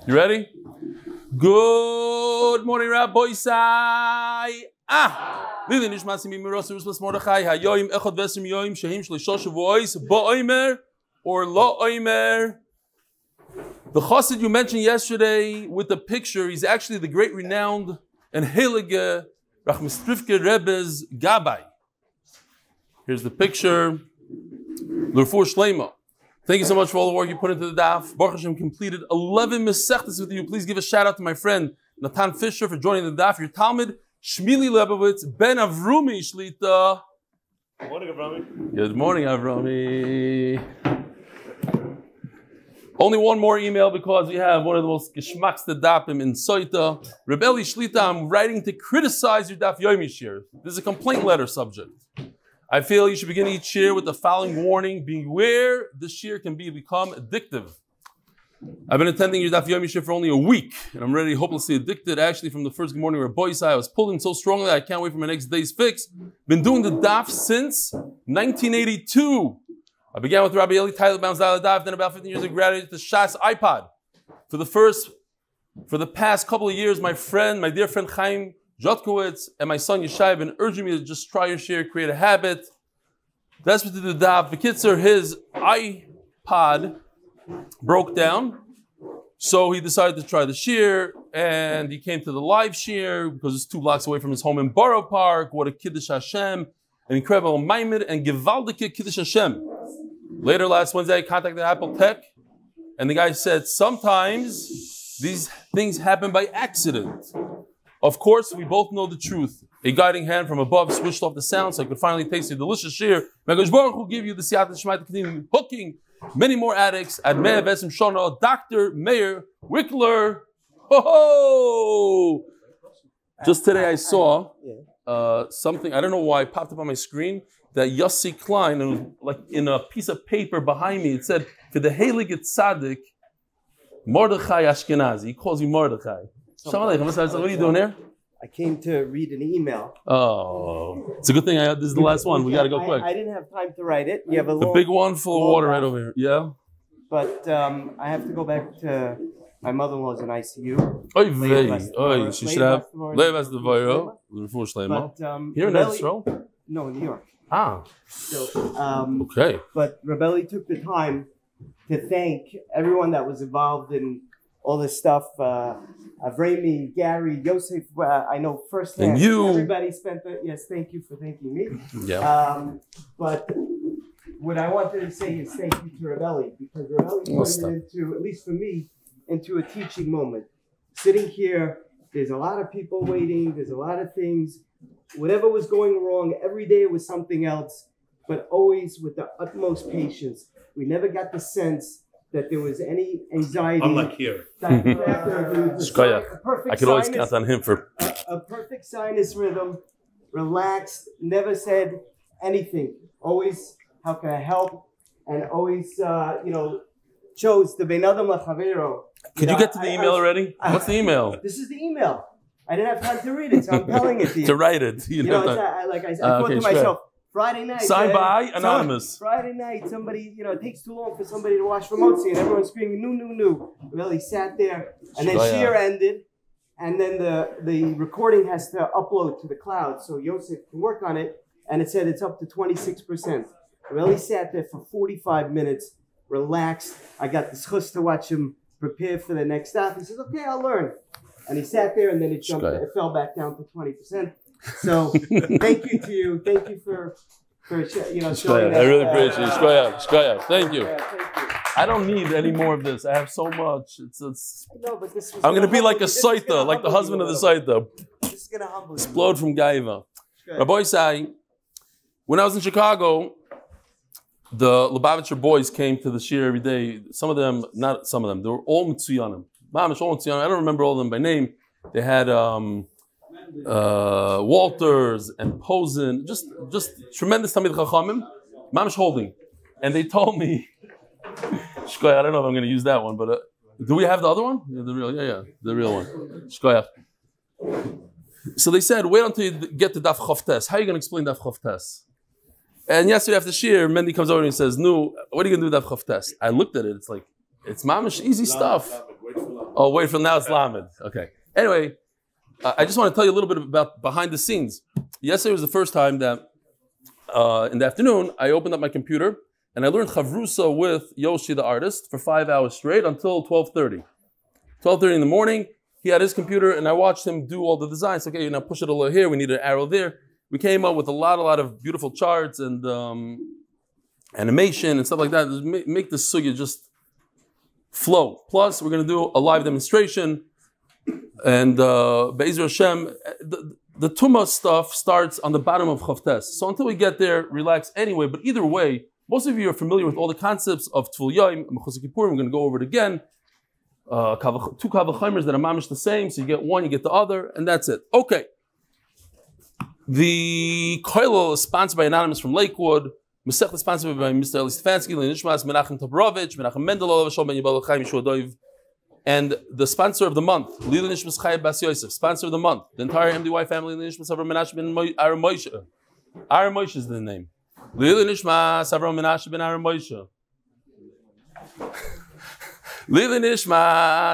You ready? Good morning, Rabbi Isai. Lili nishmasi mi mirosu ruspas Mordechai hayoim echad vesim yoim shehim shleisha shavuos ba'omer or lo omer. The chassid you mentioned yesterday with the picture, he's actually the great renowned and heilige Rachmistrivke Rebbe's Gabbai. Here's the picture. Refuah Shleimah. Thank you so much for all the work you put into the daf. Baruch Hashem completed 11 mesechtas with you. Please give a shout out to my friend Natan Fisher for joining the daf. Your Talmud, Shmili Lebovitz, Ben Avrumi Shlita. Good morning, Avrami. Good morning, Avrami. Only one more email because we have one of the most geschmackste dapim in Sotah. Rav Eli Shlita, I'm writing to criticize your Daf Yomi shir. This is a complaint letter subject. I feel you should begin each shir with the following warning: beware, the shir can become addictive. I've been attending your Daf Yomi shir for only a week, and I'm already hopelessly addicted. Actually, from the first good morning Rabbi Isai, I was pulled in so strongly that I can't wait for my next day's fix. Been doing the daf since 1982. I began with Rav Eli, title bounds daf, then about 15 years I graduated to Shas iPod. For the past couple of years, my dear friend Chaim Jotkowitz and my son Yeshua have been urging me to just try your share, create a habit. That's what to do daf. The Kitzer, his iPod broke down, so he decided to try the shir, and he came to the live shir because it's 2 blocks away from his home in Borough Park. What a Kiddush Hashem, an incredible Maimed and Gewaldike Kiddush Hashem. Later last Wednesday, I contacted Apple Tech, and the guy said sometimes these things happen by accident. Of course, we both know the truth. A guiding hand from above switched off the sound so I could finally taste the delicious shir. Megash Baruch will give you the siyat shema to continue hooking many more addicts at Meir Vesim Shona, Dr. Meir Wickler. Ho! Just today I saw something, I don't know why, it popped up on my screen, that Yossi Klein, and like in a piece of paper behind me, it said, for the Heilige Tzaddik, Mordechai Ashkenazi. He calls you Mordechai. Shalom Aleichem. What are you doing here? I came to read an email. Oh, it's a good thing this is the last one. We got to go quick. I didn't have time to write it. You have the big one full of water right over here. Yeah. But I have to go back to my mother-in-law's in ICU. Oy vey. Oy, she should have Leivas Devorah, Refuah Shleimah. Here in Israel? No, in New York. So, okay. But Rav Eli took the time to thank everyone that was involved in all this stuff. Avrami, Gary, Yosef, I know firsthand. And you. Everybody spent yes, thank you for thanking me. Yeah. But what I wanted to say is thank you to Rav Eli, because Rav Eli turned it into, at least for me, into a teaching moment. Sitting here, there's a lot of people waiting, there's a lot of things. Whatever was going wrong, every day it was something else, but always with the utmost patience. We never got the sense that there was any anxiety. Unlike here. I could always count on him for a perfect sinus rhythm, relaxed, never said anything. Always, how can I help? And always, chose the Ben Adam Lachavero. Could you get to the email already? What's the email? This is the email. I didn't have time to read it, so I'm telling it to you. To write it. I thought to myself, Friday night. Signed by Anonymous. Friday night, somebody, it takes too long for somebody to wash Ramotzi, and everyone's screaming, no. Really sat there, and then Shir ended, and then the recording has to upload to the cloud, so Yosef can work on it, and it said it's up to 26%. Really sat there for 45 minutes, relaxed. I got the schus to watch him prepare for the next stop. He says, okay, I'll learn. And he sat there, and then it fell back down to 20%. So thank you to you. Thank you for showing that. I really appreciate it. Shkoyach. Thank you. Yeah, thank you. I don't need any more of this. I have so much. No, but this was I'm going to be like a Sotah, like the husband of the Sotah. This is going to humble explode from Gaiva. Rabbi Isai, when I was in Chicago, the Lubavitcher boys came to the shir every day. Not some of them, they were all Mitzuyanim. Mamish, all Mitzuyanim. I don't remember all of them by name. They had Walters and Posen, just tremendous Talmid Chachamim, Mamish holding. And they told me, Shkoyach, I don't know if I'm going to use that one, but do we have the other one? Yeah, the real one. Shkoyach. So they said, wait until you get to Daf Chavtes. How are you going to explain Daf Chavtes? And yesterday after Shir, Mendy comes over and he says, no, what are you going to do with Daf Chavtes? I looked at it, it's mamish easy stuff. Oh, wait for now it's Lamed. Okay. Anyway, I just want to tell you a little bit about behind the scenes. Yesterday was the first time that in the afternoon I opened up my computer and I learned Chavrusa with Yoshi the artist for 5 hours straight until 12:30. 12:30 in the morning, he had his computer and I watched him do all the designs. Okay, now push it a little here, we need an arrow there. We came up with a lot of beautiful charts and animation and stuff like that. Make the sugya just flow. Plus, we're going to do a live demonstration. And Be'ezer Hashem, the Tumah stuff starts on the bottom of Chavtes. So until we get there, relax anyway. But either way, most of you are familiar with all the concepts of Tful Yom, Mechusar Kippur. We're going to go over it again. Two Kavachimers that are mamish the same. So you get one, you get the other, and that's it. Okay. The Koilel is sponsored by Anonymous from Lakewood. Masech is sponsored by Mr. Eli Stefansky, Menachem Toporowitz, Menachem and the sponsor of the month, Yosef, sponsor of the month, the entire MDY family, Aaron Moshe. Aaron Moshe is the name. Avraham Menashe ben Aaron Moshe.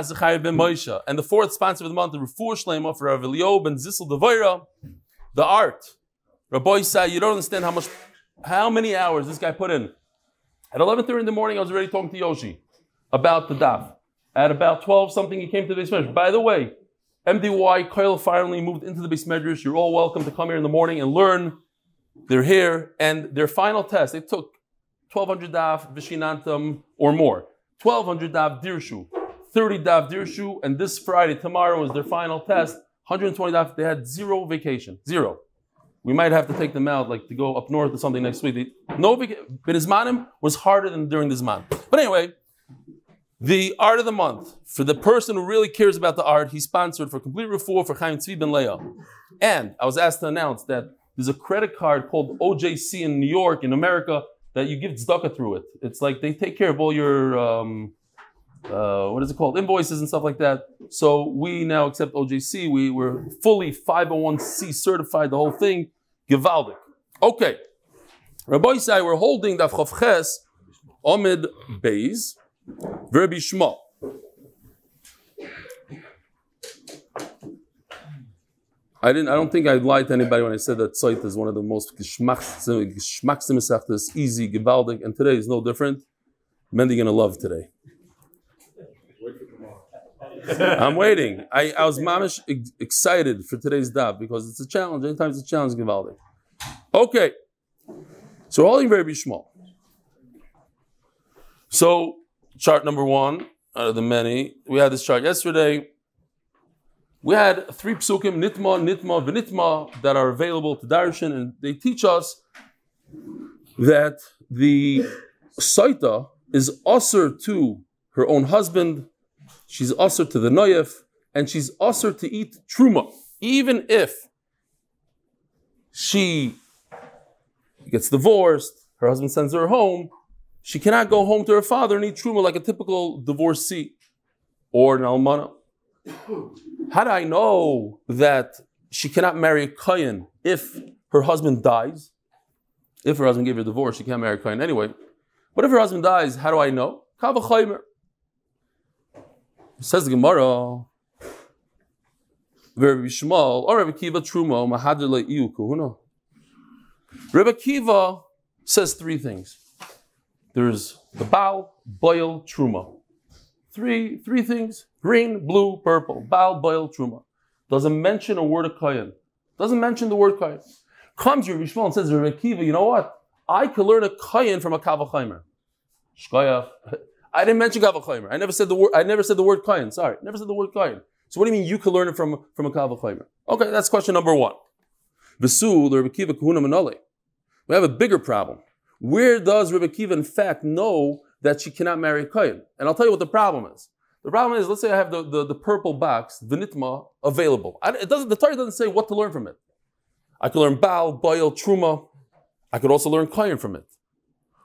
Zechariah ben Moshe. And the fourth sponsor of the month, the Refuah Shleimah for Rav Eliahu ben Zissel Devorah. The art. Rabbi said, you don't understand how many hours this guy put in. At 11:30 in the morning, I was already talking to Yoshi about the daf. At about 12 something, he came to the Beis Medrash. By the way, MDY Koil finally moved into the Beis Medrash. You're all welcome to come here in the morning and learn. They're here, and their final test, they took 1,200 daf vishinantam or more, 1,200 daf dirshu, 30 daf dirshu, and this Friday, tomorrow, is their final test. 120 daf. They had zero vacation, zero. We might have to take them out, like to go up north or something next week. No vacation. But his manim was harder than during this man. But anyway. The art of the month, for the person who really cares about the art, he's sponsored for complete refuah for Chaim Tzvi ben Leah. And I was asked to announce that there's a credit card called OJC in New York, in America, that you give tzedakah through it. It's like they take care of all your, what is it called, invoices and stuff like that. So we now accept OJC. We were fully 501c certified, the whole thing. Gewaldig. Okay. Rabbi Isai, we're holding Daf Ches Amud Beis. Verbi Shma. I don't think I lied to anybody when I said that Sotah is one of the most geschmacksimesachtes, easy, gewaldig, and today is no different. Mendy gonna love today. I'm waiting. I was mamish excited for today's daf because it's a challenge. Anytime it's a challenge, gewaldig. Okay. So holding Verbi Shma. So chart number one out of the many. We had this chart yesterday. We had 3 psukim, nitma, nitma, v'nitma, that are available to darshan, and they teach us that the Sotah is usher to her own husband, she's usher to the noyef, and she's usher to eat truma, even if she gets divorced, her husband sends her home. She cannot go home to her father and eat truma like a typical divorcee or an almana. How do I know that she cannot marry a kohen if her husband dies? If her husband gave her a divorce, she can't marry a kohen anyway. But if her husband dies, how do I know? Kavachaymer. Says the Gemara, Rabbi Shmuel or Rabbi Kiva truma mahadr le'iu kuhuna. Rabbi Kiva says 3 things. There's the Baal, Boil, Truma. Three things. Green, blue, purple. Baal, Boil, Truma. Doesn't mention a word of Kohen. Doesn't mention the word Kohen. Comes Rabbi Shmuel and says, Rabbi Kiva, you know what? I could learn a Kohen from a Kavachaymer. Shkoyach. I didn't mention Kavachaymer. I never said the word Kohen. Sorry. Never said the word Kohen. So what do you mean you could learn it from a Kavachaymer? Okay, that's question number 1. V'su, Rabbi Kiva, Kahuna Manole. We have a bigger problem. Where does Rabbi Kiva, in fact, know that she cannot marry a kohen? And I'll tell you what the problem is. The problem is, let's say I have the purple box, the nitma, available. The Torah doesn't say what to learn from it. I could learn Baal, Boil, Truma. I could also learn kohen from it.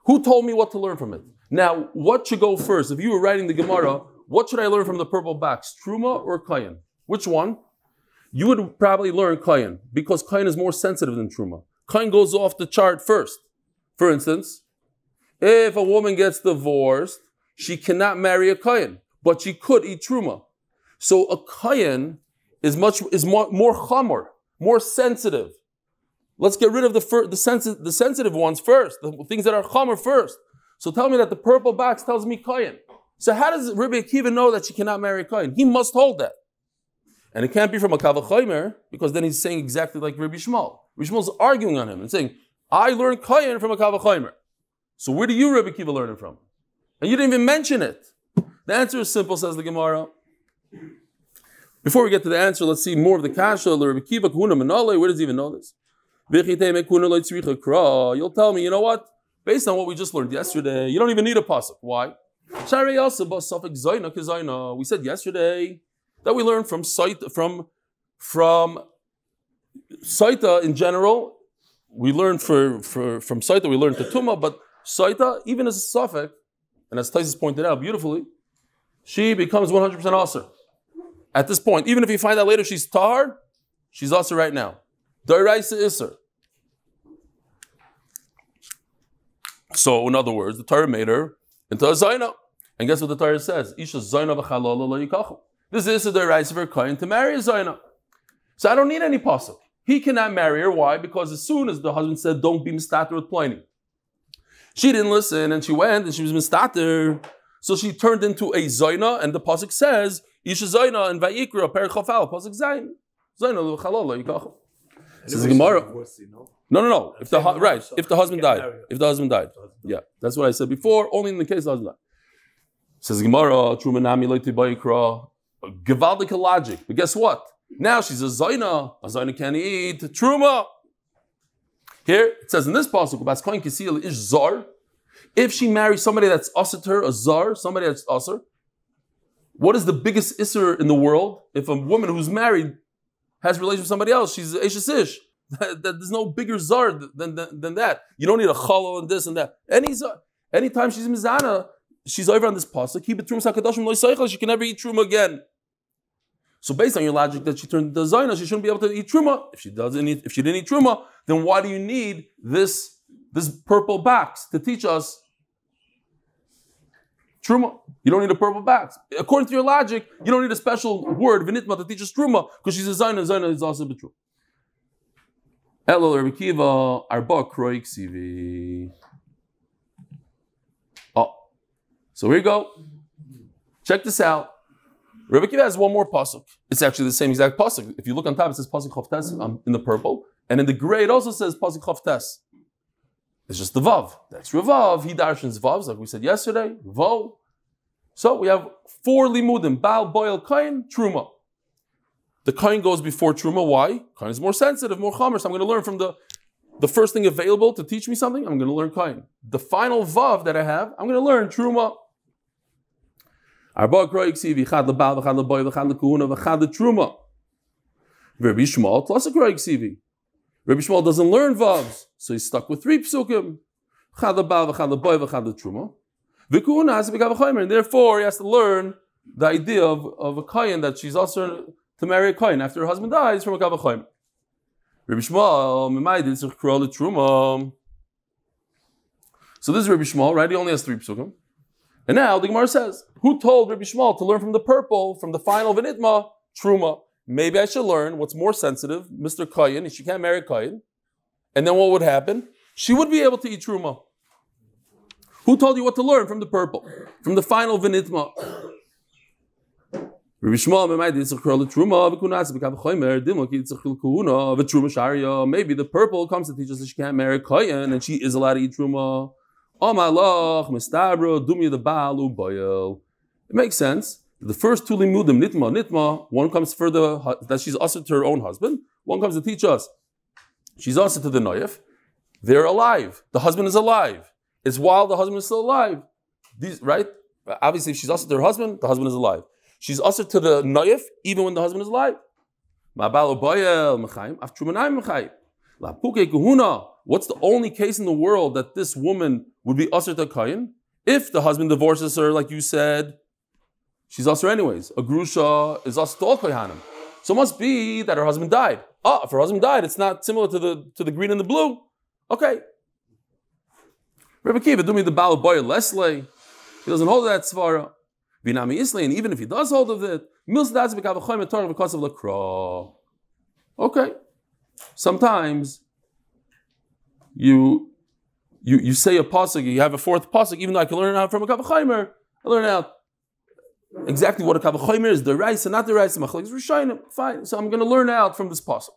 Who told me what to learn from it? Now, what should go first? If you were writing the Gemara, what should I learn from the purple box? Truma or kohen? Which one? You would probably learn kohen, because kohen is more sensitive than truma. Kohen goes off the chart first. For instance, if a woman gets divorced, she cannot marry a kohen, but she could eat truma. So a kohen is more chamor, more sensitive. Let's get rid of the sensitive ones first, the things that are chamor first. So tell me that the purple box tells me kohen. So how does Rabbi Akiva know that she cannot marry a kohen? He must hold that. And it can't be from a kavachomer, because then he's saying exactly like Rabbi Shmuel. Rabbi Shmuel's arguing on him and saying, I learned kohen from a kavachomer. So where do you, Rabbi Akiva, learn it from? And you didn't even mention it. The answer is simple, says the Gemara. Before we get to the answer, let's see more of the kasha. Rabbi Akiva, Kahuna Manale, where does he even know this? You'll tell me, you know what? Based on what we just learned yesterday, you don't even need a pasuk. Why? We said yesterday that we learned from Sotah, from Sotah in general. We learned from Sotah, we learned Ketuma, but Sotah, even as a suffix, and as Taisus pointed out beautifully, she becomes 100% asur. At this point, even if you find out later she's tahar, she's asur right now. Doraisa isur. So, in other words, the Torah made her into a zayna. And guess what the Torah says? Isha zayna v'chalala lo yikachu. This is a doraisa for a kohen to marry a zayna. So I don't need any pasuk. He cannot marry her. Why? Because as soon as the husband said, don't be mistater with Pliny, she didn't listen and she went and she was mistater. So she turned into a zayna, and the pasuk says, Isha zayna and vayikra per chafal pasuk zayin. Zayna v'chalala lo yikachu. Says the Gemara. No. If the husband died. Yeah, that's what I said before. Only in the case the husband died. Says Gemara, Trumanami loyti bayikra. Gevaldik logic. But guess what? Now she's a zayna. A zayna can't eat truma. Here it says in this pasuk, Bas kohen kisil ish zar. If she marries somebody that's asur to her, a zar, somebody that's asur. What is the biggest isser in the world? If a woman who's married has relations with somebody else, she's eshes ish. There's no bigger zar than that. You don't need a chalo and this and that. Anytime she's mizana, she's over on this pasuk. Keep it trum sakadashim loy seichel. She can never eat truma again. So based on your logic that she turned into zayna, she shouldn't be able to eat truma. If she didn't eat truma, then why do you need this purple box to teach us truma? You don't need a purple box. According to your logic, you don't need a special word v'nitma to teach us truma because she's a zayna. Zayna is also true. Elul Rabbi Akiva arba kroik sivi. Oh, so here you go. Check this out. Rabbi Akiva has one more pasuk. It's actually the same exact pasuk. If you look on top, it says pasuk chavtes in the purple, and in the gray it also says pasuk chavtes. It's just the vav. That's Ravav. He darshans vavs, like we said yesterday. Vo. So we have 4 limudim: Baal, Boil, Kain, Truma. The Kain goes before Truma. Why? Kain is more sensitive, more chamer. So I'm going to learn from the first thing available to teach me something. I'm going to learn Kain. The final vav that I have, I'm going to learn Truma. Arba kroik sivi chad lebal v'chad leboy v'chad lekuna v'chad letruma. Rabbi Shmuel plus a kroik sivi. Rabbi Shmuel doesn't learn vavs, so he's stuck with 3 psukim. Chad lebal v'chad leboy v'chad letruma. V'kuna has to become a chaymer, and therefore he has to learn the idea of a kohen that she's also to marry a kohen after her husband dies from a kav chaymer. Rabbi Shmuel mimaydid tzich kro letruma. So this is Rabbi Shmuel, right? He only has 3 psukim. And now the Gemara says, who told Rabbi Shmuel to learn from the purple, from the final v'nitma, truma? Maybe I should learn what's more sensitive, Mr. Kohen. She can't marry Kohen. And then what would happen? She would be able to eat truma. Who told you what to learn from the purple, from the final v'nitma? Rabbi Shmuel, maybe the purple comes to teach us that she can't marry Kohen and she is allowed to eat truma. It makes sense. The first 2 limudim, nitma, one comes for that she's asur to her own husband. One comes to teach us she's asur to the noyef. They're alive. The husband is alive. It's while the husband is still alive. Right? Obviously, if she's asur to her husband, the husband is alive. She's asur to the noyef even when the husband is alive. What's the only case in the world that this woman would be asur to Kayin? If the husband divorces her, like you said, she's asur anyways. A grusha is asur to all kohanim. So it must be that her husband died. If her husband died, it's not similar to the green and the blue. Okay. Rabbi Akiva, do me the Baal Boy Leslie. He doesn't hold that svara. Binami Isli, and even if he does hold of it, okay. Sometimes you say a pasuk, you have a fourth pasuk, even though I can learn it out from a kavachaymer, I learn out exactly what a kavachaymer is, the rice and not the rice, fine. So I'm going to learn out from this pasuk.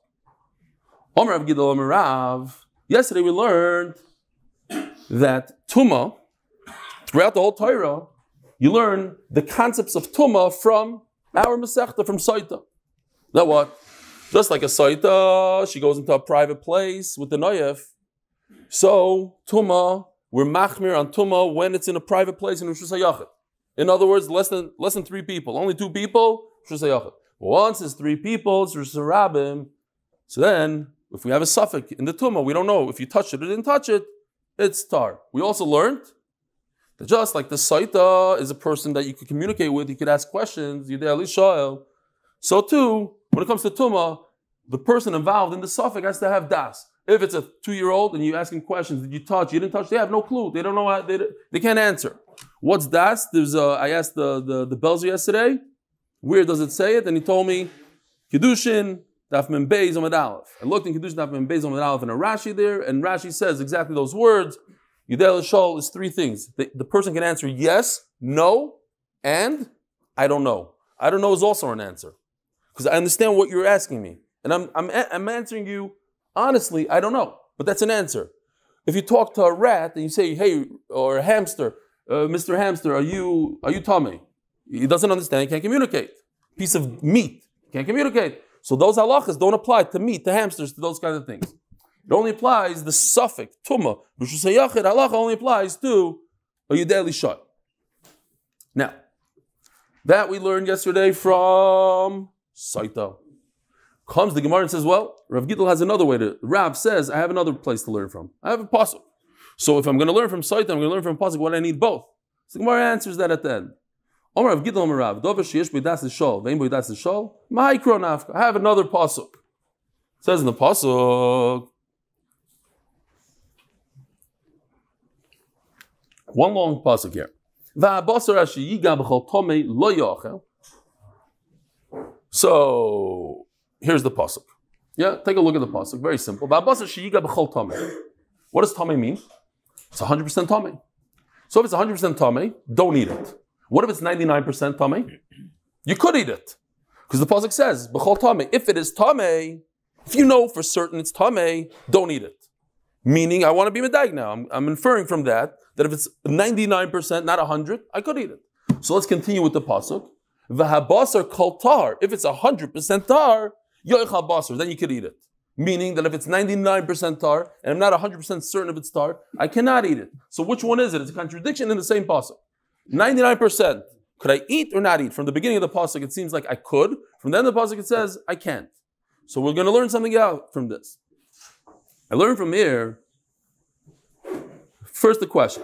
Omer Rav Gidol Omer Rav. Yesterday we learned that Tumah, throughout the whole Torah, you learn the concepts of Tumah from our Masechta, from Sotah. That what? Just like a Sotah, she goes into a private place with the Noyef. So, Tumah, we're machmir on Tumah when it's in a private place in Rishus HaYachid. In other words, less than 3 people. Only 2 people, Rishus HaYachid. Once it's 3 people, it's Rishus HaRabim. So then, if we have a suffix in the Tumah, we don't know if you touch it or didn't touch it, it's tar. We also learned that just like the Sotah is a person that you could communicate with, you could ask questions, so too, when it comes to Tumah, the person involved in the suffix has to have das. If it's a 2-year-old and you ask him questions, did you touch, you didn't touch, they have no clue. They don't know how, they can't answer. What's das? I asked the Belzer yesterday, where does it say it? And he told me, Kedushin, Daf Yomi, Amud Aleph. I looked in Kedushin, Daf Yomi, Amud Aleph, and a Rashi there, and Rashi says exactly those words. Yidel Shol is 3 things. The person can answer yes, no, and I don't know. I don't know is also an answer. Because I understand what you're asking me. And I'm answering you, honestly, I don't know. But that's an answer. If you talk to a rat and you say, hey, or a hamster, Mr. Hamster, are you Tommy? He doesn't understand, he can't communicate. Piece of meat, can't communicate. So those halachas don't apply to meat, to hamsters, to those kinds of things. It only applies, the suffix, tumah, Rishus HaYachid, halacha only applies to a yidei shot. Now, that we learned yesterday from Sotah. Comes the Gemara and says, well, Rav Gidol has another way to, Rav says, I have another place to learn from. I have a pasuk. So if I'm going to learn from Sotah, I'm going to learn from pasuk, what I need both. So the Gemara answers that at the end. Omer Rav Gidol Omer Rav, Dover sheyesh b'das l'shol, ve'im b'das l'shol, ma'ikro nafka. I have another pasuk. It says in the pasuk, one long pasuk here. So here's the pasuk. Yeah, take a look at the pasuk. Very simple. What does tame mean? It's 100% tame. So if it's 100% tame, don't eat it. What if it's 99% tame? You could eat it. Because the pasuk says, b'chol tame. If it is tame, if you know for certain it's tame, don't eat it. Meaning, I want to be medaig now. I'm inferring from that if it's 99%, not 100, I could eat it. So let's continue with the pasuk. V'habasar kol tar. If it's 100% tar, yoichal basar, then you could eat it. Meaning that if it's 99% tar, and I'm not 100% certain if it's tar, I cannot eat it. So which one is it? It's a contradiction in the same pasuk. 99%, could I eat or not eat? From the beginning of the pasuk, it seems like I could. From the end of the pasuk, it says I can't. So we're going to learn something out from this. I learned from here. First the question.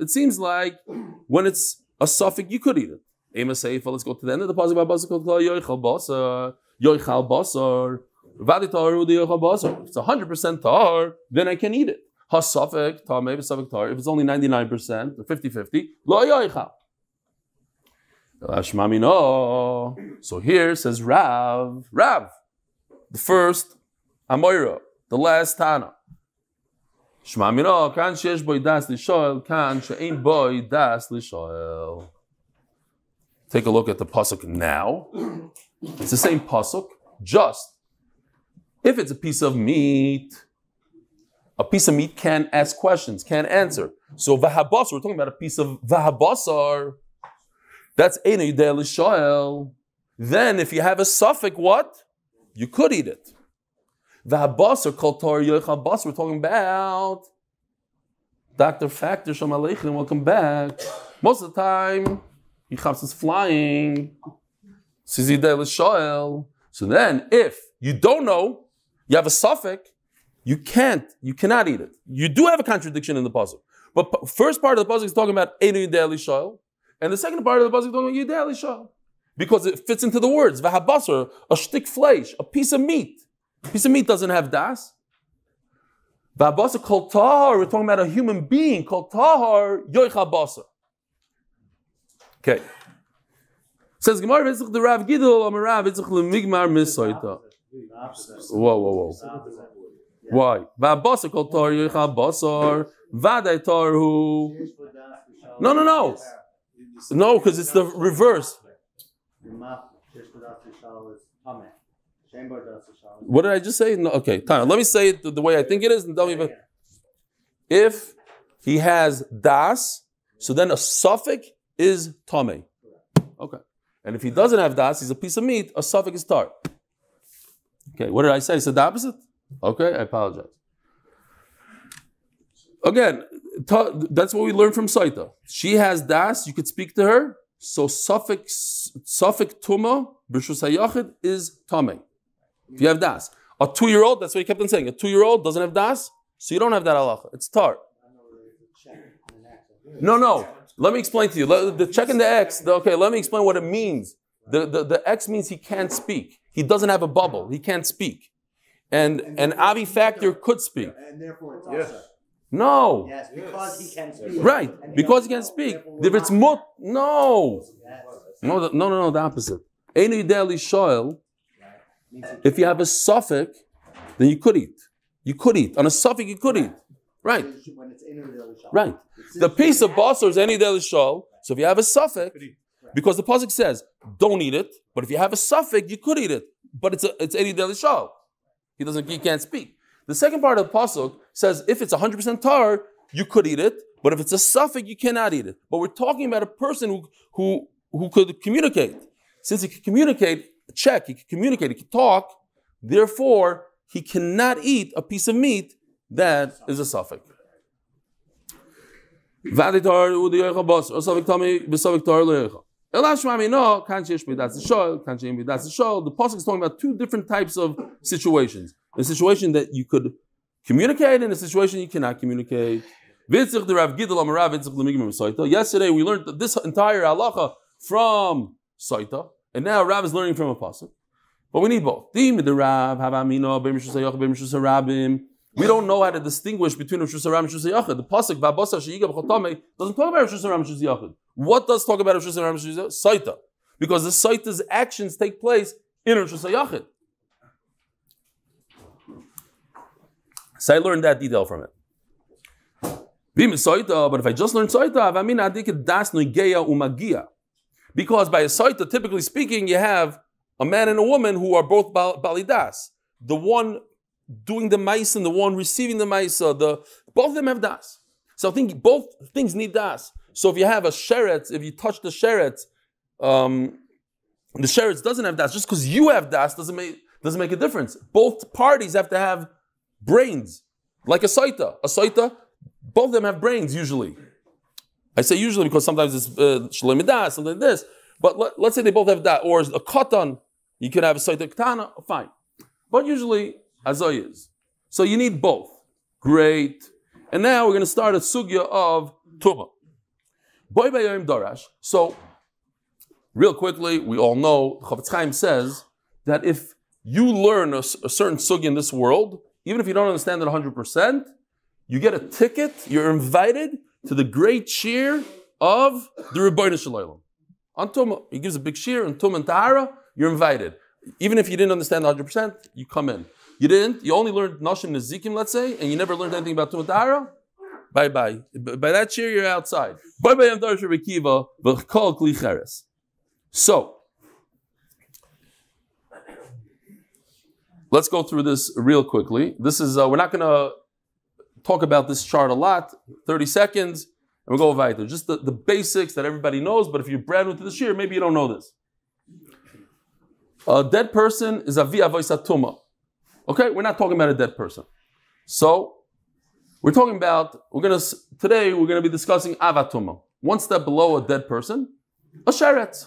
It seems like when it's a suffix, you could eat it. Let's go to the end of the pasuk. If it's 100% tar, then I can eat it. If it's only 99% or 50-50, so here says Rav, the first Amoira, the last Tana. Kan sheyesh boi das lishoel, kan she'ein boi das lishoel. Take a look at the pasuk now. It's the same pasuk, just if it's a piece of meat can ask questions, can answer. So vahabasar, we're talking about a piece of vahabasar. That's eino yidei lishoel. Then if you have a suffix, what? You could eat it. Vahabasar kol tar yoichal basar. We're talking about Dr. Factor Shalom Aleichem. Welcome back. Most of the time, Yichams is flying. So then, if you don't know, you have a suffix, you cannot eat it. You do have a contradiction in the pasuk. But first part of the pasuk is talking about Einu Yidei Lishoel, and the second part of the pasuk is talking about Yidei Lishoel. Because it fits into the words, Vahabasar, a shtik fleish, a piece of meat. A piece of meat doesn't have das. V'abasa kol tahar, we're talking about a human being, kol tahar yoicha basa. Okay. Says Gemara, Vitzich the Rav Gidol, Amarav, Vitzich lemigmar misoita. Whoa. Why? V'abasa kol tahar yoicha basar, v'adai tarhu. No, because it's the reverse. What did I just say? No, okay, Tana, let me say it the way I think it is, and tell me if he has das, so then a suffix is tameh. Okay. And if he doesn't have das, he's a piece of meat, a suffix is tar. Okay, what did I say? I said the opposite? Okay, I apologize. Again, that's what we learned from Sotah. She has das, you could speak to her, so suffix tuma, b'rshus hayachid, is tameh. If you have das. A 2-year-old, that's what he kept on saying, a 2-year-old doesn't have das, so you don't have that halacha. It's tar. No. Let me explain to you. The check in the X, okay, let me explain what it means. The X means he can't speak. He doesn't have a bubble. He can't speak. And an Avi factor could speak. And therefore it's also. No. Yes, because he can speak. Right, because he can speak. If it's no, the opposite. Any daily shoel. If you have a suffix, then you could eat. You could eat. On a suffix, you could eat. Right. Right. The piece of basar is any daily shoel. So if you have a suffix, because the pasuk says, don't eat it, but if you have a suffix, you could eat it. But it's any daily shoel. He can't speak. The second part of the pasuk says, if it's 100% tar, you could eat it, but if it's a suffix, you cannot eat it. But we're talking about a person who could communicate. Since he can communicate, he can communicate, he can talk, therefore, he cannot eat a piece of meat that is a suffix. The pasuk is talking about two different types of situations. A situation that you could communicate and a situation you cannot communicate. Yesterday we learned this entire halacha from Sotah, and now Rav is learning from a pasuk. But we need both. We don't know how to distinguish between Reshus Haram and Reshus Hayachid. The pasuk V'abasa sheyiga b'chotamei doesn't talk about Reshus Haram and Reshus Hayachid. What does talk about Reshus Haram and Reshus Hayachid? Sotah, because the Sotah's actions take place in Reshus Hayachid. So I learned that detail from it. But if I just learned Sotah, because by a Sotah, typically speaking, you have a man and a woman who are both balidas. The one doing the maisa and the one receiving the maisa, both of them have das. So I think both things need das. So if you have a sheret, if you touch the sheret, the sheret doesn't have das. Just because you have das doesn't make a difference. Both parties have to have brains, like a Sotah. A Sotah, both of them have brains usually. I say usually because sometimes it's Shleimah das, something like this. But let's say they both have that, or a katan, you could have a Sotah katana, fine. But usually, Azoy is. So you need both. Great. And now we're going to start a sugya of Tumah. Boy Bayayim Darash. So, real quickly, we all know, Chavetz Chaim says that if you learn a certain sugya in this world, even if you don't understand it 100%, you get a ticket, you're invited to the great shir of the Rebbeinu Shalom. On Tumah, he gives a big shir on Tumah and Tahara, you're invited. Even if you didn't understand 100%, you come in. You only learned Nashim Nezikim, let's say, and you never learned anything about Tumah Tahara, bye-bye. By that shir, you're outside. Bye-bye, Amdar Sherekiva, V'chol Kli Cheres. So, let's go through this real quickly. This is, we're not going to talk about this chart a lot, 30 seconds, and we'll go weiter. Just the basics that everybody knows, but if you're brand new to the shir, maybe you don't know this. A dead person is avi avoisat tumah. Okay, we're not talking about a dead person. So, we're talking about, today we're going to be discussing avatuma. One step below a dead person, a sheret.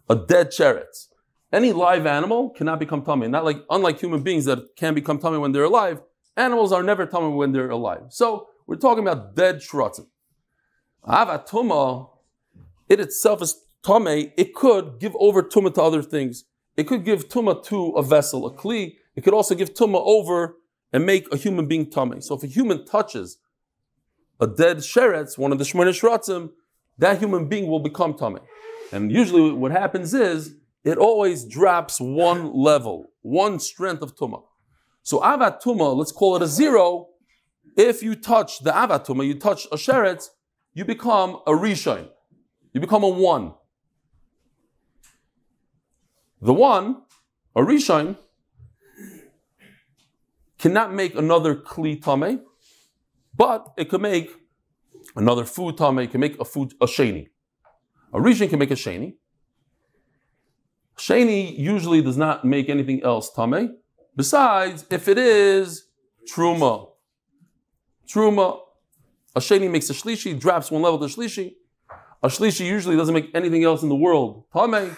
A dead sheret. Any live animal cannot become tummy. Unlike human beings that can become tummy when they're alive, animals are never tummy when they're alive. So, we're talking about dead shrotzim. Avatuma, it itself is tummy. It could give over tumah to other things. It could give tumah to a vessel, a kli. It could also give tumah over and make a human being tummy. So if a human touches a dead sheretz, one of the shmona shratzim, that human being will become tummy. And usually what happens is, it always drops one level, one strength of tumah. So avat tumah, let's call it a 0. If you touch the avat tumah, you touch a sheretz, you become a rishon. You become a 1. The 1, a rishon, cannot make another kli tameh, but it can make another food tameh. It can make a sheni. A rishon can make a sheni. Sheni usually does not make anything else tameh, besides if it is truma. Truma, a sheni makes a shlishi, drops one level to shlishi. A shlishi usually doesn't make anything else in the world tameh.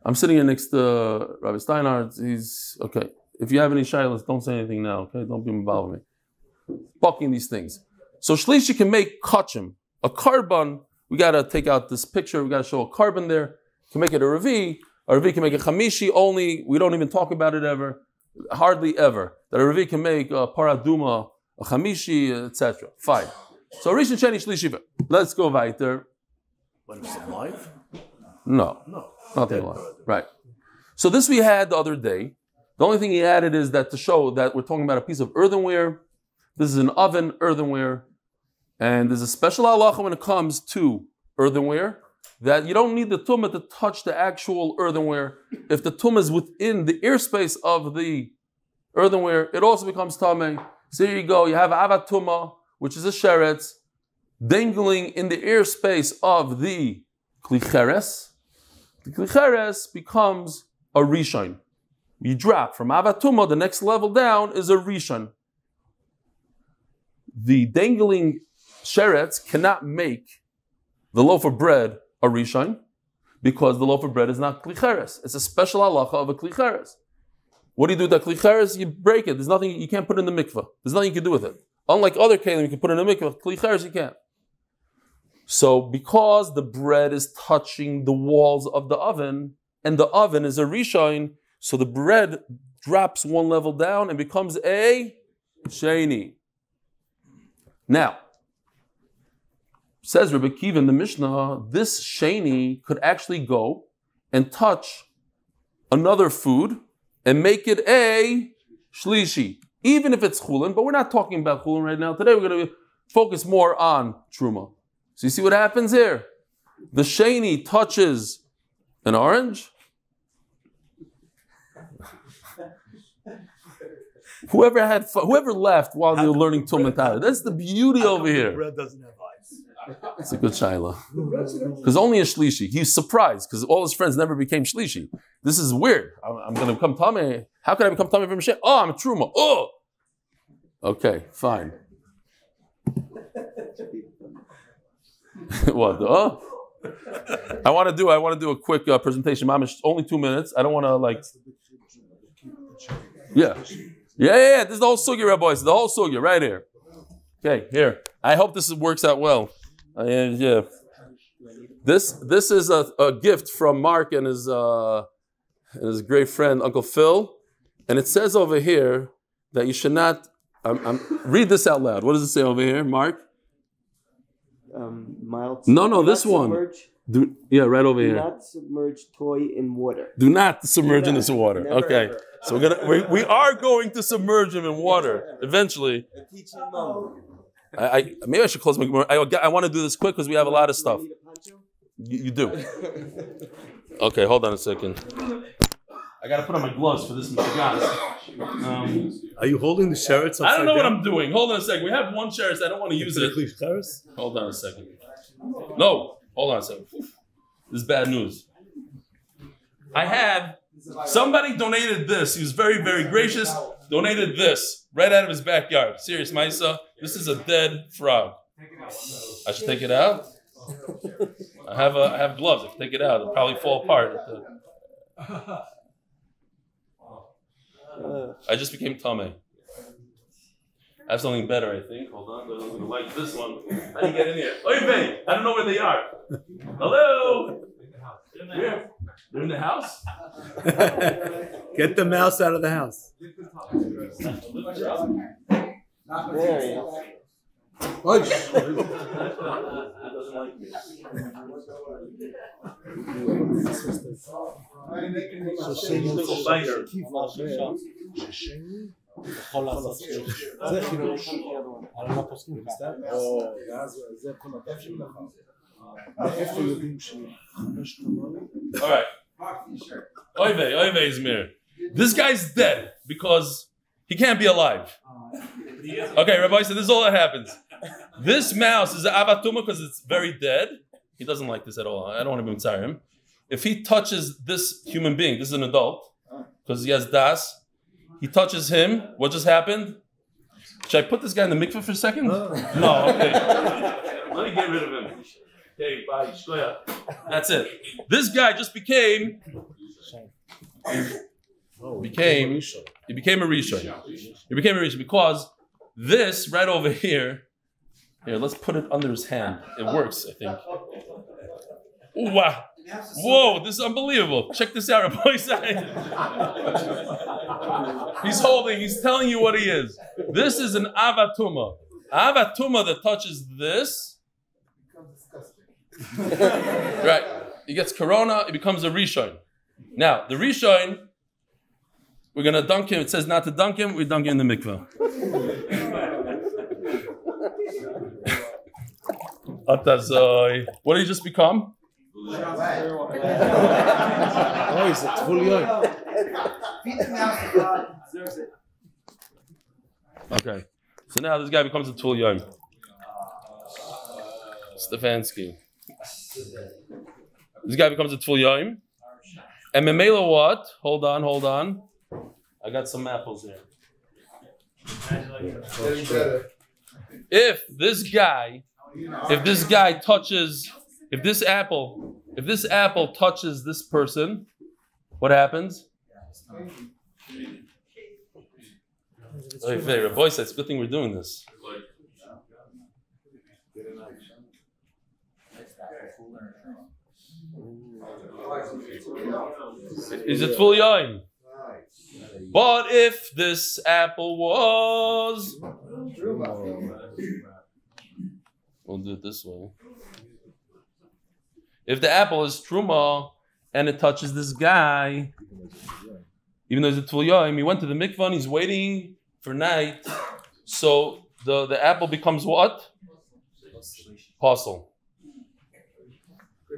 I'm sitting here next to Rabbi Steinhardt. He's okay. If you have any shilas, don't say anything now, okay? Don't be involved with me. Bucking these things. So shlishi can make kachim, a carbon. We gotta take out this picture. We gotta show a carbon there. Can make it a revi. A revi can make a chamishi. Only we don't even talk about it ever, hardly ever. That a revi can make a paraduma, a chamishi, etc. Fine. So rishon sheni shlishi. Let's go weiter. When it's alive? No, nothing alive. Right. So this we had the other day. The only thing he added is that to show that we're talking about a piece of earthenware. This is an oven earthenware. And there's a special halacha when it comes to earthenware, that you don't need the tumah to touch the actual earthenware. If the tumah is within the airspace of the earthenware, it also becomes tameh. So here you go, you have avat tumah, which is a sheretz, dangling in the airspace of the klicheres. The klicheres becomes a rishon. You drop from avat tumah, the next level down is a rishon. The dangling sheretz cannot make the loaf of bread a rishon because the loaf of bread is not klicheres. It's a special halacha of a klicheres. What do you do with that klicheres? You break it. There's nothing, you can't put it in the mikveh. There's nothing you can do with it. Unlike other kelim, you can put it in the mikveh. Klicheres you can't. So because the bread is touching the walls of the oven, and the oven is a rishon, so the bread drops one level down and becomes a sheni. Now, says Rebbe Kiva in the Mishnah, this sheni could actually go and touch another food and make it a shlishi, even if it's chulin, but we're not talking about chulin right now. Today we're going to focus more on truma. So you see what happens here? The sheni touches an orange. Whoever left while they were learning Tum Tara. That's the beauty over here. Bread doesn't have ice. It's a good shaila. Because only a shlishi. He's surprised because all his friends never became shlishi. This is weird. I'm going to become tameh. How can I become tameh from Hashem? Oh, I'm a truma. Oh. Okay, fine. What? Oh. I want to do a quick presentation. Mamish, only 2 minutes. I don't want to Yeah. This is the whole sugya, Rabbi. It's the whole sugya right here. Okay, here. I hope this works out well. Yeah. This is a gift from Mark and his great friend Uncle Phil, and it says over here that you should not. Read this out loud. What does it say over here, Mark? Mild. No, this one. Right over here. Do not submerge toy in water. Do not submerge in this water. Okay. Ever. So we are going to submerge him in water eventually. Maybe I should close my. I want to do this quick because we have a lot of stuff. You do. Okay, hold on a second. I got to put on my gloves for this. Are you holding the sheretz? I don't know what I'm doing. Hold on a second. We have one sheretz. I don't want to use it. Hold on a second. No, hold on a second. This is bad news. I have. Somebody donated this. He was very, very gracious. Donated this right out of his backyard. Serious, Maisa. This is a dead frog. I should take it out. I have gloves. I can take it out. It'll probably fall apart. I just became tameh. I have something better, I think. Hold on. I'm going to like this one. How do you get in here? Oy vey! I don't know where they are. Hello. Here. They're in the house? Get the mouse out of the house. There he is. זה חידוש. על מה פוסקים ככה? זה כל הדף שלך. מאיפה יודעים ש5 תמרים? All right. Oy vey, Izmir. This guy's dead because he can't be alive. Okay, Rabbi said this is all that happens. This mouse is an avatuma because it's very dead. He doesn't like this at all. I don't want to be inside him. If he touches this human being, this is an adult, because he has das, he touches him, what just happened? Should I put this guy in the mikveh for a second? No, okay. Let me get rid of him. Okay, bye. That's it. This guy just became a rishon. He became a rishon because this right over here, let's put it under his hand. It works, I think. Ooh, wow. Whoa, this is unbelievable. Check this out, Rabbi Isai. He's telling you what he is. This is an avatuma. Avatuma that touches this. Right. He gets corona, it becomes a rishon. Now, the rishon, we're going to dunk him. It says not to dunk him, we dunk him in the mikveh. What did he just become? Okay. So now this guy becomes a Tvul Yom. Stefansky. This guy becomes a Tvul Yom. And Memela what? Hold on. I got some apples here. If this apple touches this person, what happens? Boy says it's a good thing we're doing this. Is it Tvul Yom? But if this apple was, we'll do it this way. If the apple is truma and it touches this guy, even though it's a Tvul Yom, he went to the mikvah and he's waiting for night, so the apple becomes what? Apostle.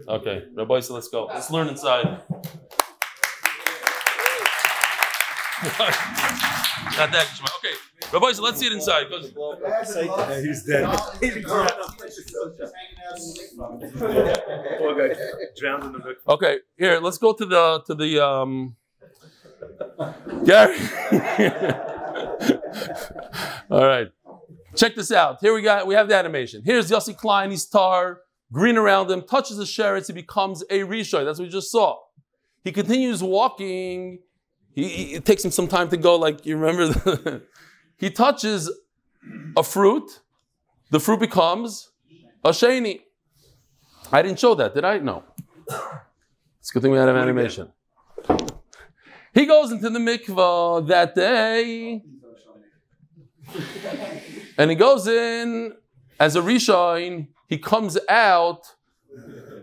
Okay, Rabbi, so let's go. Let's learn inside. Not that. Okay, Rabbi, so let's see it inside. He's dead. Poor guy drowned in the mikvah. Okay, here, let's go to the Gary. All right. Check this out. Here we have the animation. Here's Yossi Klein, he's tar, green around him, touches the sheretz, he becomes a rishon. That's what we just saw. He continues walking. It takes him some time to go, like you remember. He touches a fruit. The fruit becomes a sheni. I didn't show that, did I? No. It's a good thing we had an animation. He goes into the mikvah that day. And he goes in as a rishon. He comes out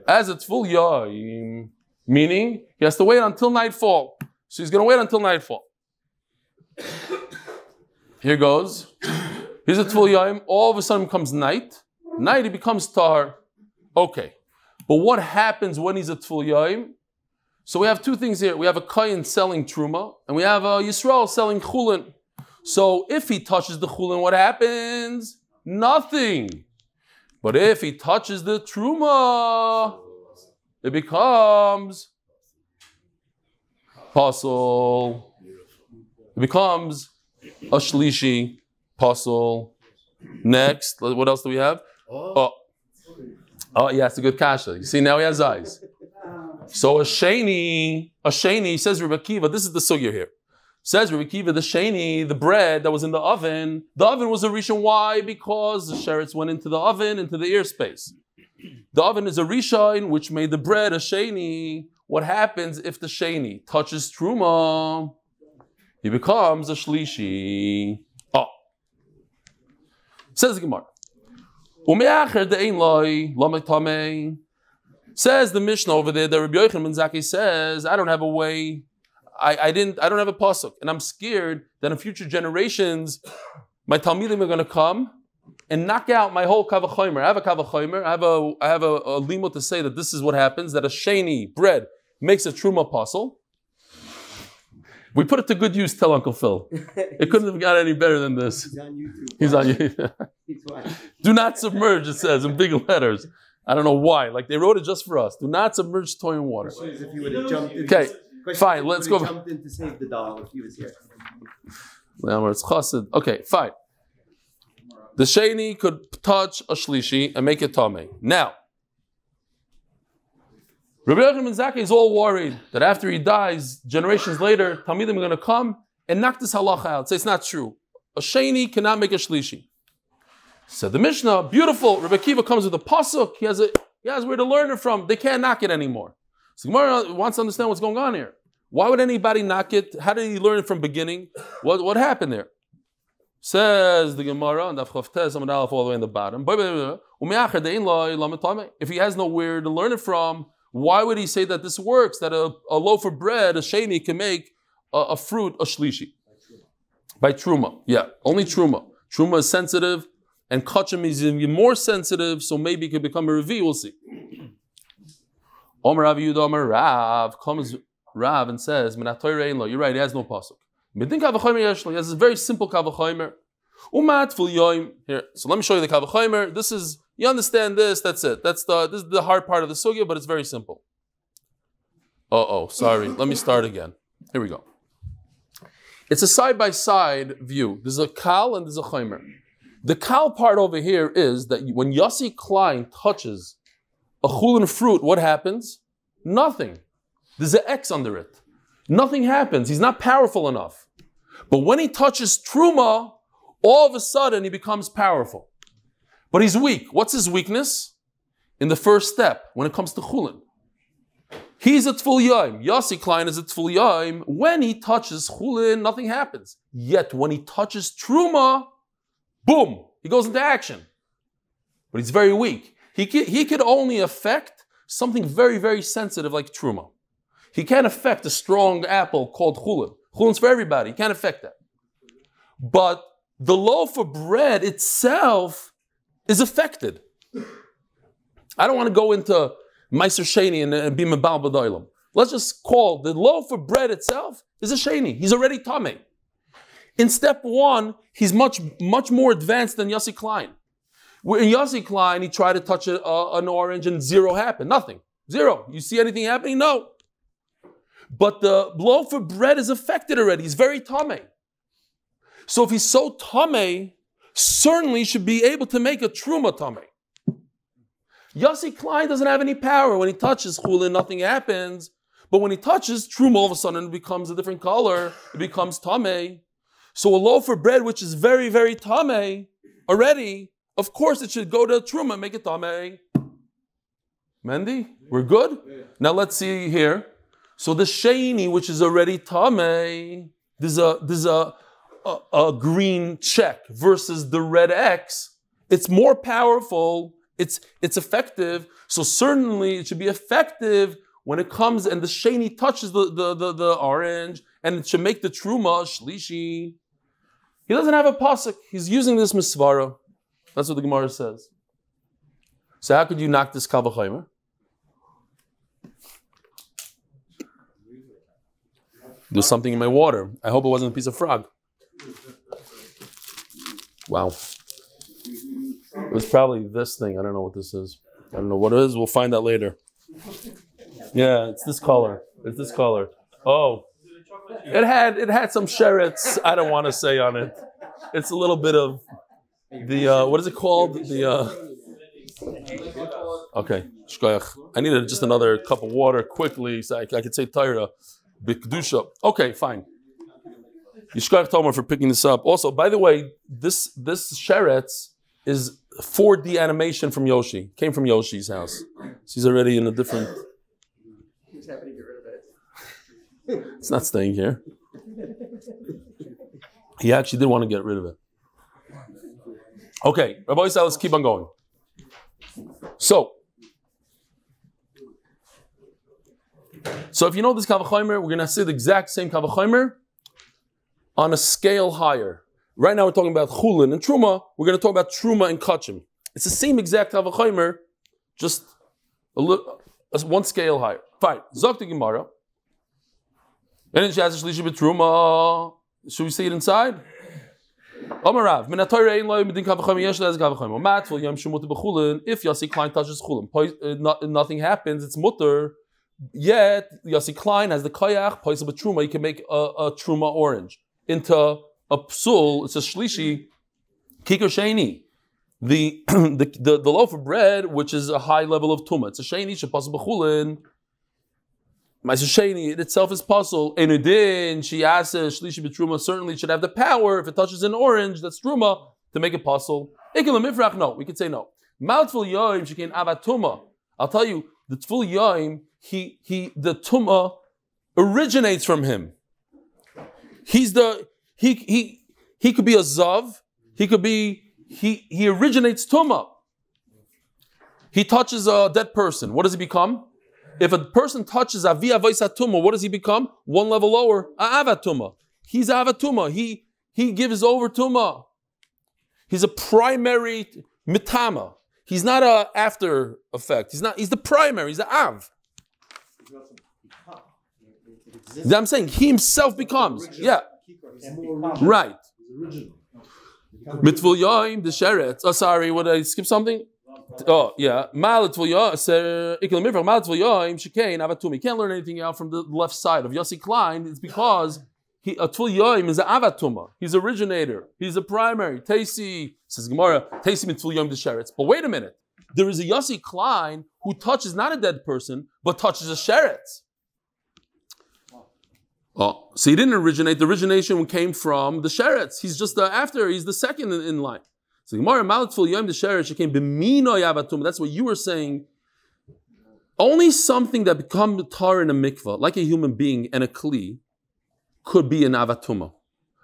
as a Tvul Yom, meaning he has to wait until nightfall. So he's going to wait until nightfall. Here goes. Here's a Tvul Yom. All of a sudden comes night. Night, he becomes tar. Okay. But what happens when he's a Tvul Yom? So we have two things here. We have a Kayin selling Truma, and we have a Yisrael selling Chulin. So if he touches the Chulin, what happens? Nothing. But if he touches the Truma, it becomes Pasul. It becomes a Shlishi Pasul. Next, what else do we have? Oh, yeah, it's a good kasha. You see, now he has eyes. So a sheni, says Rebbe Akiva, this is the sugya here. Says Rebbe Akiva, the sheni, the bread that was in the oven was a rishon. Why? Because the sheretz went into the oven, into the ear space. The oven is a rishon, which made the bread a sheni. what happens if the sheni touches truma? He becomes a shlishi. Oh. Says the Gemara. Says the Mishnah over there that Rabbi Yochanan ben Zakkai says, I don't have a way, I don't have a pasuk, and I'm scared that in future generations my Talmidim are going to come and knock out my whole kavachomer. I have a kavachomer, I have a limo to say that this is what happens, that a sheni bread makes a truma apostle. We put it to good use, tell Uncle Phil. It couldn't have got any better than this. He's on YouTube. Do not submerge, it says in big letters. I don't know why. Like they wrote it just for us. Do not submerge toy in water. If you would have jumped in. Okay, fine. Let's go. Jumped in to save the doll if he was here. Okay, fine. The sheni could touch a shlishi and make it tamei. Now, Rabbi Yochanan ben Zakkai is all worried that after he dies, generations later, Talmidim are going to come and knock this halacha out. Say it's not true. A sheni cannot make a shlishi. Said the Mishnah, beautiful. Rabbi Akiva comes with a pasuk. He has where to learn it from. They can't knock it anymore. So Gemara wants to understand what's going on here. Why would anybody knock it? How did he learn it from beginning? What happened there? Says the Gemara on Daf Amud Aleph all the way in the bottom. If he has nowhere to learn it from, why would he say that this works? That a loaf of bread, a sheni, can make a fruit, a shlishi? By truma. Yeah, only truma. Truma is sensitive, and kachim is even more sensitive, so maybe it could become a revi, we'll see. Omer Rav Yehuda, Omer Rav, comes Rav and says, you're right, he has no pasuk. He has a very simple kavachomer. Here, so let me show you the kavachomer. This is, you understand this, that's it. This is the hard part of the sugya, but it's very simple. Sorry, let me start again. Here we go. It's a side-by-side view. There's a kal and there's a chomer. The kal part over here is that when Yossi Klein touches a chulin fruit, what happens? Nothing. There's an X under it. Nothing happens. He's not powerful enough. But when he touches truma, all of a sudden he becomes powerful. But he's weak. What's his weakness? In the first step, when it comes to chulin. He's at full yaim. Yossi Klein is at full yaim. When he touches chulin, nothing happens. Yet when he touches truma, boom, he goes into action. But he's very weak. He could only affect something very, very sensitive like truma. He can't affect a strong apple called chulin. Chulin's for everybody. He can't affect that. But the loaf of bread itself is affected. I don't want to go into Meiser Sheni and be Mebal B'Doilam. Let's just call the loaf of bread itself is a Sheni. He's already Tameh. In step one, he's much more advanced than Yossi Klein. Where in Yossi Klein, he tried to touch an orange and zero happened. Nothing. Zero. You see anything happening? No. But the loaf of bread is affected already. He's very Tameh. So if he's so Tameh, certainly should be able to make a Truma Tameh. Yossi Klein doesn't have any power. When he touches chulin, nothing happens. But when he touches truma, all of a sudden it becomes a different color. It becomes tameh. So a loaf of bread, which is very, very tameh already, of course it should go to truma and make it tameh. Mendy, we're good? Now let's see here. So the sheni, which is already tameh, there's a green check versus the red X. It's more powerful. It's effective, so certainly it should be effective when it comes and the sheni touches the orange, and it should make the truma shlishi. He doesn't have a pasuk. He's using this misvara. That's what the Gemara says. So how could you knock this kal v'chomer? There's something in my water. I hope it wasn't a piece of frog. Wow. It was probably this thing. I don't know what this is. I don't know what it is. We'll find out later. Yeah, it's this color. It's this color. Oh, it had some sherets. I don't want to say on it. It's a little bit of the what is it called? Okay, shkoyach. I needed just another cup of water quickly so I could say Torah b'kedusha. Okay, fine. Yishkoyach Tomer for picking this up. Also, by the way, this sherets is 4D animation from Yoshi. Came from Yoshi's house. So he's already in a different... It's not staying here. He actually did want to get rid of it. Okay, Rabbi Eli, let's keep on going. So if you know this Kavachomer, we're going to say the exact same Kavachomer on a scale higher. Right now we're talking about Chulin and Truma. We're going to talk about Truma and Kachim. It's the same exact Kavachomer, just one scale higher. Fine. Zok the Gemara. And then she has a Shlishi B'Truma. Should we see it inside? If Yossi Klein touches Chulin, nothing happens, it's mutter. Yet Yossi Klein has the koyach, poisel b'truma, he can make a truma orange into a psul. It's a shlishi kikar sheni. The loaf of bread, which is a high level of tuma, it's a sheni shepasul b'chulin. Ma'aser sheni it itself is puzzle. Enudin she asks shlishi b'truma certainly should have the power if it touches an orange that's truma to make it puzzle. No, we could say no. Maltful yoim shekain avatuma. I'll tell you the tful yoim. The tuma originates from him. He could be a zav. He originates tuma. He touches a dead person. What does he become? If a person touches avi avoisa tuma, what does he become? One level lower, avatuma. He's avatuma. He gives over tuma. He's a primary mitama. He's not an after effect. He's the primary. He's the av. I'm saying he himself becomes. Yeah. Right. Mitvul yoim the sheretz. Oh, sorry, would I skip something? Oh, yeah. Malatvul yoim shekain avatum. You can't learn anything out from the left side of Yossi Klein. It's because Tvul yoim is an avatuma. He's originator. He's a primary. Teisi says Gemara. Teisi mitvul yoim the sheretz. But wait a minute. There is a Yossi Klein who touches not a dead person, but touches a sheretz. Oh, so he didn't originate. The origination came from the sheretz. He's just he's the second in line. So Gemara Malatvul Yom the sheretz came b'mino yavatum. That's what you were saying. Only something that becomes tar in a mikvah, like a human being and a kli, could be an avatuma.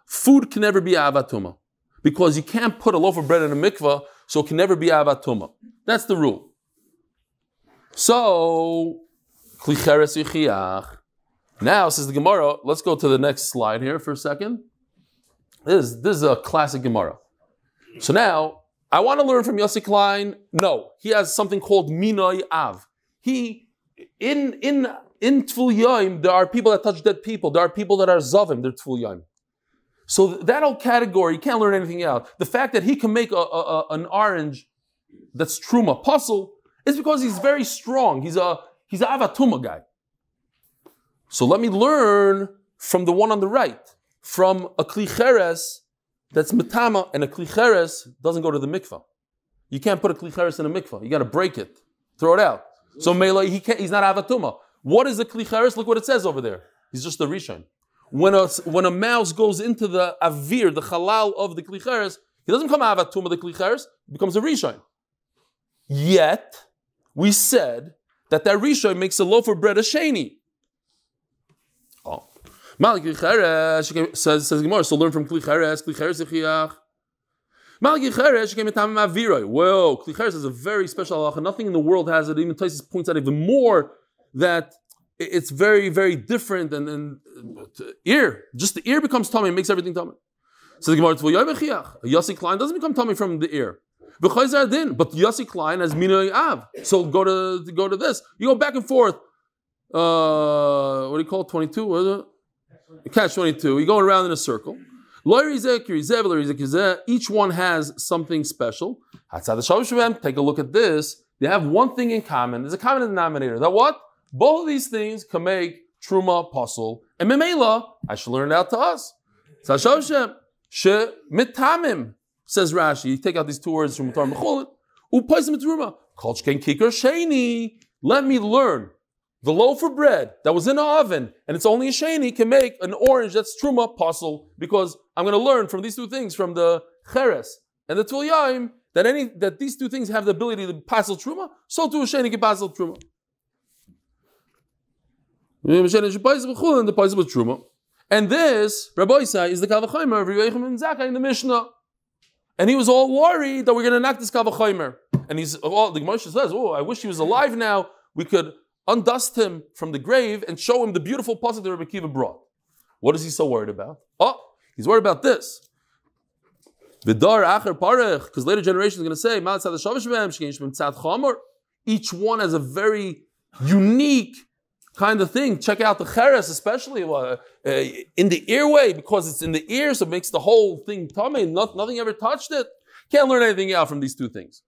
Food can never be avatuma because you can't put a loaf of bread in a mikvah, so it can never be avatuma. That's the rule. So kli cheres yichiach. Now, says the Gemara, let's go to the next slide here for a second. This is a classic Gemara. So now, I want to learn from Yossi Klein. No, he has something called Minoi Av. In Tvul Yoim, there are people that touch dead people. There are people that are Zavim, they're Tvul Yoim. So that whole category, you can't learn anything out. The fact that he can make an orange that's Truma puzzle is because he's very strong. He's a Avatuma guy. So let me learn from the one on the right, from a Kli Cheres that's Metama, and a Kli Cheres doesn't go to the mikvah. You can't put a Kli Cheres in a mikvah. You got to break it, throw it out. So Mela, he's not Avatuma. What is a Kli Cheres? Look what it says over there. He's just a Rishon. When a mouse goes into the avir, the halal of the Kli Cheres, he doesn't become Avatuma, the Kli Cheres, he becomes a Rishon. Yet, we said that Rishon makes a loaf of bread a sheni. Oh. Says Gemara, so learn from Kli Cheres Yichiach. Malgi Cheres came at Aviroi. Whoa, Kli Cheres is a very special halacha. Nothing in the world has it. Even Taisus points out even more that it's very, very different. And just the ear becomes tummy, makes everything tummy. So the Gemara, Yossi Klein doesn't become tummy from the ear. But Yossi Klein has Minoi Av. So go to this. You go back and forth. What do you call it? 22? What is it? Catch 22. You're going around in a circle. Each one has something special. Take a look at this. They have one thing in common. There's a common denominator. That what? Both of these things can make truma puzzle. And memela, I should learn it out to us. Says Rashi. You take out these two words from Tar Mechulin. Let me learn. The loaf of bread that was in the oven, and it's only a sheni, can make an orange that's truma puzzle, because I'm going to learn from these two things, from the cheres and the tvul yaim, that these two things have the ability to puzzle truma, so too a sheni can puzzle truma. And this, Rabbi Isai, is the Kavachomer of Rabbi Yochanan Zakkai in the Mishnah. And he was all worried that we're going to knock this Kavachomer. And the Gemara says, oh, I wish he was alive now. We could undust him from the grave and show him the beautiful pasuk that Rabbi Akiva brought. What is he so worried about? Oh, he's worried about this. Because later generations are going to say, each one has a very unique kind of thing. Check out the cheres, especially in the earway, because it's in the ear, so it makes the whole thing tummy. Nothing ever touched it. Can't learn anything out from these two things.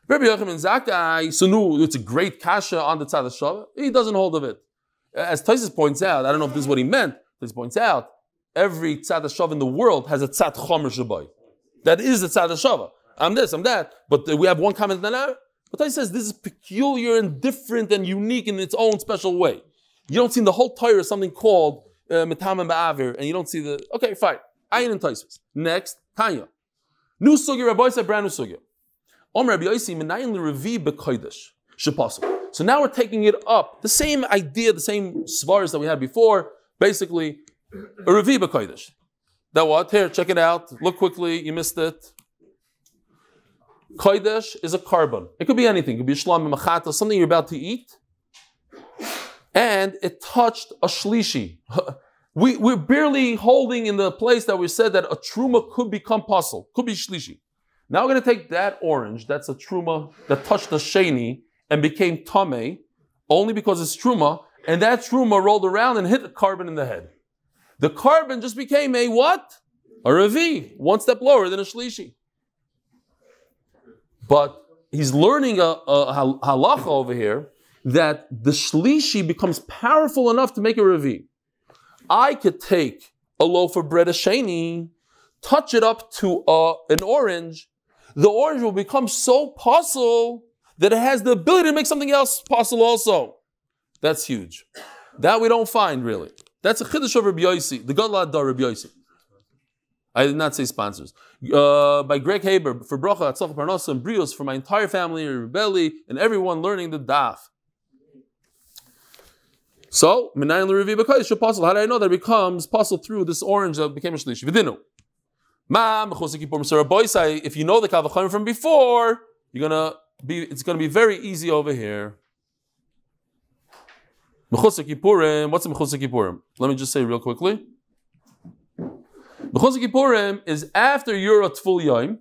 Rabbi Yochanan Zakkai, so no, it's a great kasha on the tzad hashava. He doesn't hold of it. As Taisus points out, I don't know if this is what he meant. Taisus points out, every tzad hashava in the world has a tzad chomer shabai. That is the tzad hashava. I'm this, I'm that. But we have one comment on that. But Taisus says this is peculiar and different and unique in its own special way. You don't see in the whole Torah something called metam ba'avir, and you don't see the. Okay, fine. Ayin and Taisus. Next, Tanya. New sugya, Rabbi said brand new sugya. So now we're taking it up. The same idea, the same svaras that we had before. Basically, a revi b'kodesh. That what? Here, check it out. Look quickly. You missed it. Kodesh is a carbon. It could be anything. It could be a shlam, a machata, something you're about to eat. And it touched a shlishi. We're barely holding in the place that we said that a truma could become puzzle, could be shlishi. Now we're going to take that orange, that's a truma that touched the sheni and became tameh, only because it's truma, and that truma rolled around and hit the carbon in the head. The carbon just became a what? A revi, one step lower than a shlishi. But he's learning a halacha over here that the shlishi becomes powerful enough to make a revi. I could take a loaf of bread, a sheni, touch it up to an orange. The orange will become so puzzle that it has the ability to make something else puzzle also. That's huge. That we don't find really. That's a chiddush of Rabbi Yossi, the Gadol Adar Rabbi Yossi. I did not say sponsors. By Greg Haber, for Bracha, Atzalcha, Parnasa, and Berios, for my entire family, Rav Eli, and everyone learning the Daf. So, Menayin l'Revi b'Kodesh puzzle. How did I know that it becomes puzzle through this orange that became a shlishi? V'dinu. If you know the Kavachomer from before, it's gonna be very easy over here. What's a Mechusar Kippurim? Let me just say real quickly. Mechusar Kippurim is after you're at full yom.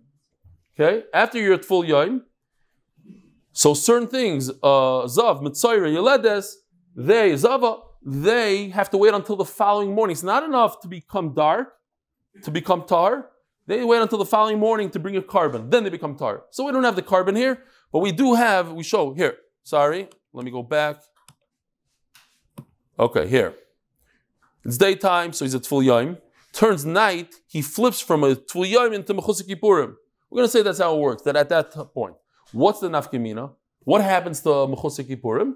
Okay, after you're at full yom. So certain things, Zav, Mitzayra, Yeledes, they have to wait until the following morning. It's not enough to become dark, to become tar. They wait until the following morning to bring a carbon. Then they become tar. So we don't have the carbon here, but we do have, we show here. Sorry, let me go back. Okay, here. It's daytime, so he's at full yom. Turns night, he flips from a full yom into Mechusar Kippurim. We're going to say that's how it works, that at that point. What's the nafkamina? What happens to Mechusar Kippurim?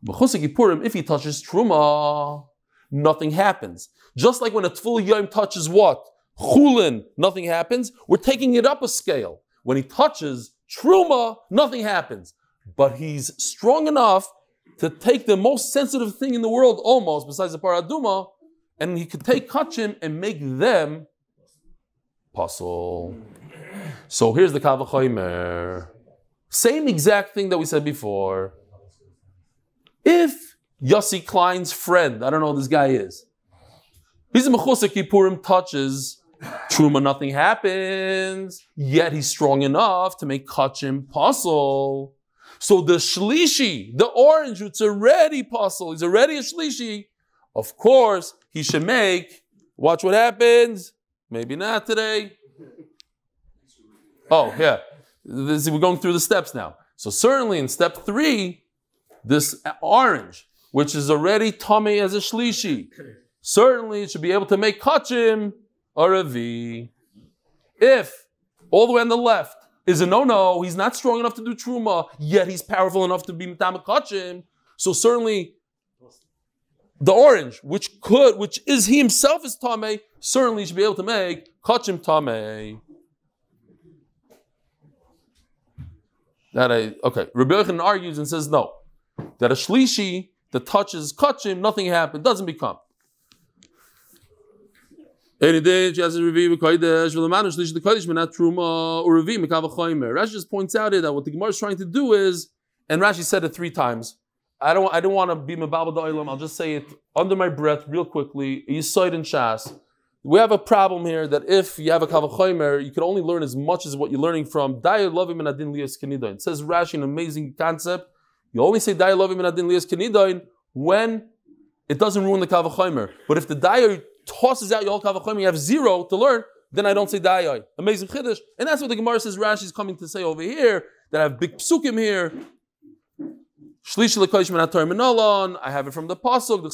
Mechusar Kippurim, if he touches truma, nothing happens. Just like when a full yom touches what? Chulin, nothing happens. We're taking it up a scale. When he touches truma, nothing happens. But he's strong enough to take the most sensitive thing in the world, almost, besides the paraduma, and he could take kachim and make them puzzle. So here's the Kavachomer. Same exact thing that we said before. If Yossi Klein's friend, I don't know who this guy is, he's a Mechusar Kippurim, touches truma, nothing happens, yet he's strong enough to make kachim puzzle. So the shlishi, the orange, it's already puzzle, he's already a shlishi. Of course, he should make, watch what happens, maybe not today. Oh, yeah. We're going through the steps now. So certainly in step 3, this orange, which is already tummy as a shlishi, certainly it should be able to make kachim a revi. If all the way on the left is a no, he's not strong enough to do truma, yet he's powerful enough to be mitama kachim, so certainly the orange, which is he himself is tameh, certainly should be able to make kachim tameh. Okay. Rabbi Yochanan argues and says no, that a shlishi the touch is kachim, nothing happened, doesn't become. Rashi just points out that what the Gemara is trying to do is, and Rashi said it 3 times. I don't want to be mebabel da'olam. I'll just say it under my breath real quickly. Yisoid and Shas. We have a problem here that if you have a kavachomer, you can only learn as much as what you're learning from. It says Rashi, an amazing concept. You only say Daya Lovim and Adin Lias Kenidain when it doesn't ruin the kavachomer. But if the Daya tosses out your whole kavachomer, you have 0 to learn, then I don't say Daya. Amazing chiddush. And that's what the Gemara says Rashi is coming to say over here, that I have big psukim here. I have it from the pasuk.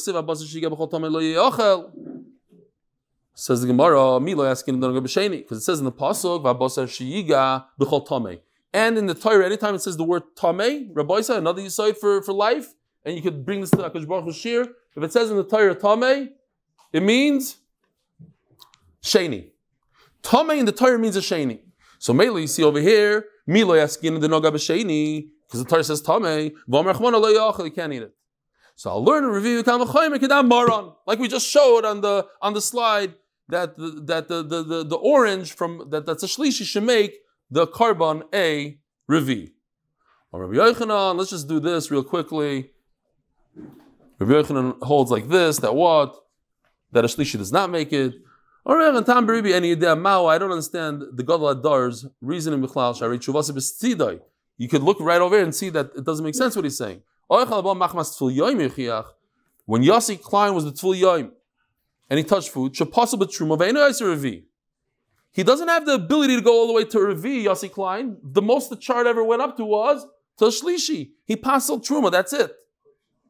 Says the Gemara, because it says in the pasuk, and in the Torah, anytime it says the word tamei, Rabbi Isa, another yisoid for life, and you could bring this to Akash Baruch Hu Shir. If it says in the Torah tamei, it means sheni. Tamei in the Torah means a sheni. So mainly you see over here, milo yaskin the noga b'sheni, because the Torah says tamei, you can't eat it. So I'll learn a review like we just showed on the slide that the orange from that's a shlishi should make the carbon a revi. Or Rabbi Yochanan, let's just do this real quickly. Rabbi Yochanan holds like this, that what? That a shlishi does not make it. Or I don't understand the Gadol Adar's reasoning. You could look right over here and see that it doesn't make sense what he's saying. When Yossi Klein was the Tful Yoim and he touched food, he doesn't have the ability to go all the way to Revi, Yossi Klein. The most the chart ever went up to was to Shlishi. He passed Truma, that's it.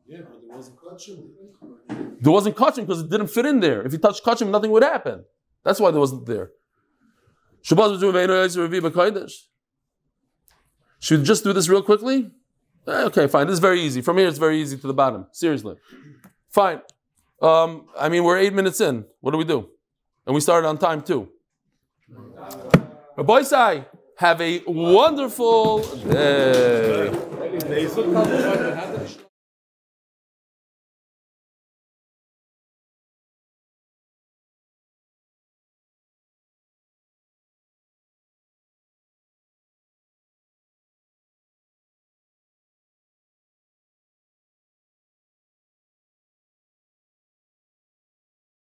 Yeah, but there wasn't kachim. There wasn't kachim because it didn't fit in there. If he touched kachim, nothing would happen. That's why there wasn't there. Should we just do this real quickly? Okay, fine. This is very easy. From here, it's very easy to the bottom. Seriously. Fine. We're 8 minutes in. What do we do? And we started on time too. Rabbi Isai, have a wonderful day.